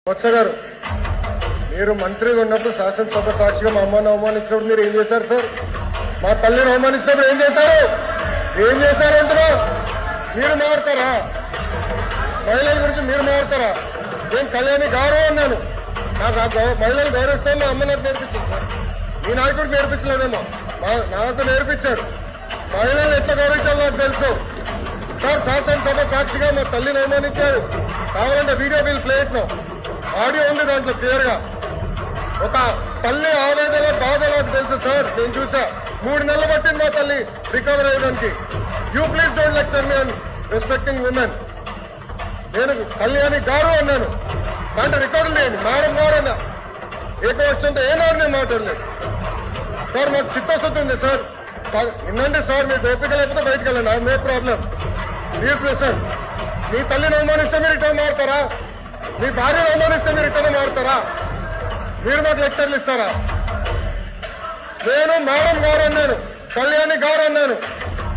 బొత్స గారు, మీరు మంత్రిగా ఉన్నప్పుడు శాసనసభ సాక్షిగా మా అమ్మను అవమానించినప్పుడు మీరు ఏం చేశారు సార్? మా తల్లిని అవమానించినప్పుడు ఏం చేశారు? ఏం చేశారు అంటున్నా? మీరు మారుతారా? మహిళల గురించి మీరు మారుతారా? నేను కళ్యాణి గారు అన్నాను. నాకు మహిళలు గౌరవిస్తాను. మా అమ్మ నాకు నేర్పించింది సార్. మీ నాయకుడికి నేర్పించలేదేమో, నాకు నేర్పించారు. మహిళలు ఎట్లా గౌరవించాలో నాకు తెలుసు సార్. శాసనసభ సాక్షిగా మా తల్లిని అవమానించారు. కావాలంటే వీడియో బిల్ ప్లేట్ ఆడియో ఉంది దాంట్లో క్లియర్ గా. ఒక తల్లి ఆవేదన బాధ నాకు తెలుసు సార్. నేను చూసా. 3 నెలలు పట్టింది మా తల్లి రికవర్ అయ్యడానికి. You please don't lecture me on respecting women. నేను కళ్యాణి గారు అన్నాను. దాంట్లో రికార్డులు లేండి. మేడం గారు అన్నా. ఏకవచ్చంతో ఏనాడు నేను మాట్లాడలేదు సార్. మాకు చిత్తశుద్ధి ఉంది సార్. వినండి సార్, మీరు ఓపిక లేకపోతే బయటకు వెళ్ళండి. No problem. Please listen. మీ తల్లిని అవమానిస్తే మీరు ఇట్లా మారుతారా? మీ భార్యను అవమానిస్తే మీరు ఇట్లా మారుతారా? మీరు మాకు లెక్చర్లు ఇస్తారా? నేను మేడం గారు అన్నాను, కళ్యాణి గారు అన్నాను,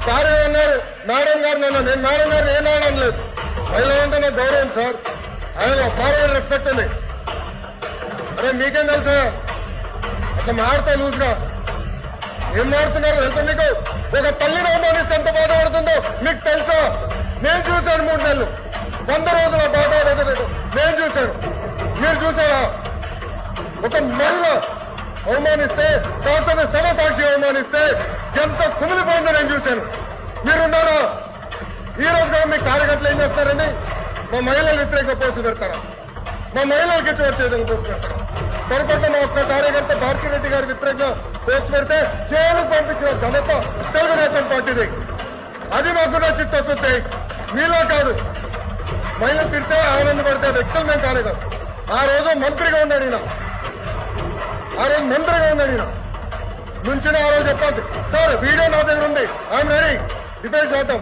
సార్ అన్నారు మేడం గారిని అన్నాను. నేను మేడం గారిని ఏనాడు అనలేదు. మహిళ అంటే నాకు గౌరవం సార్. ఆయన ఫార్వర్డ్ రెస్పెక్ట్ ఉంది. అరే మీకేం తెలుసా? అట్లా మారుతా లూజ్గా ఏం మారుతున్నారు తెలుసా మీకు? ఒక తల్లిని అవమానిస్తే ఎంత బాధపడుతుందో మీకు తెలుసా? నేను చూశాను 3 నెలలు, 100 రోజుల బాధ నేను చూశాను. మీరు చూసారా? ఒక మహిళ అవమానిస్తే, శాసనసభ సాక్షి అవమానిస్తే ఎంత కుమిలిపోయిందో నేను చూశాను. మీరున్నారా? ఈ రోజు కూడా మీ కార్యకర్తలు ఏం చేస్తారండి? మా మహిళలు వ్యతిరేక పోస్టు పెడతారా? మా మహిళలకు ఇచ్చి వచ్చేదని పోస్టు పెడతారా? పొరపాటు మా ఒక్క కార్యకర్త భారతిరెడ్డి గారి వ్యతిరేకంగా పోస్టు పెడితే జైలుకు పంపించిన ఘనత తెలుగుదేశం పార్టీది. అది మాకు చిత్తశుద్ధి. మీలో కాదు. మహిళలు తిడితే ఆనందపడితే వ్యక్తులు మేము కాలేదు. ఆ రోజు మంత్రిగా ఉన్నాడు ఈయన. నుంచిన ఆ రోజు చెప్పాల్సి సార్. వీడియో నా దగ్గర ఉంది. I'm ready. డిబేట్ చేద్దాం.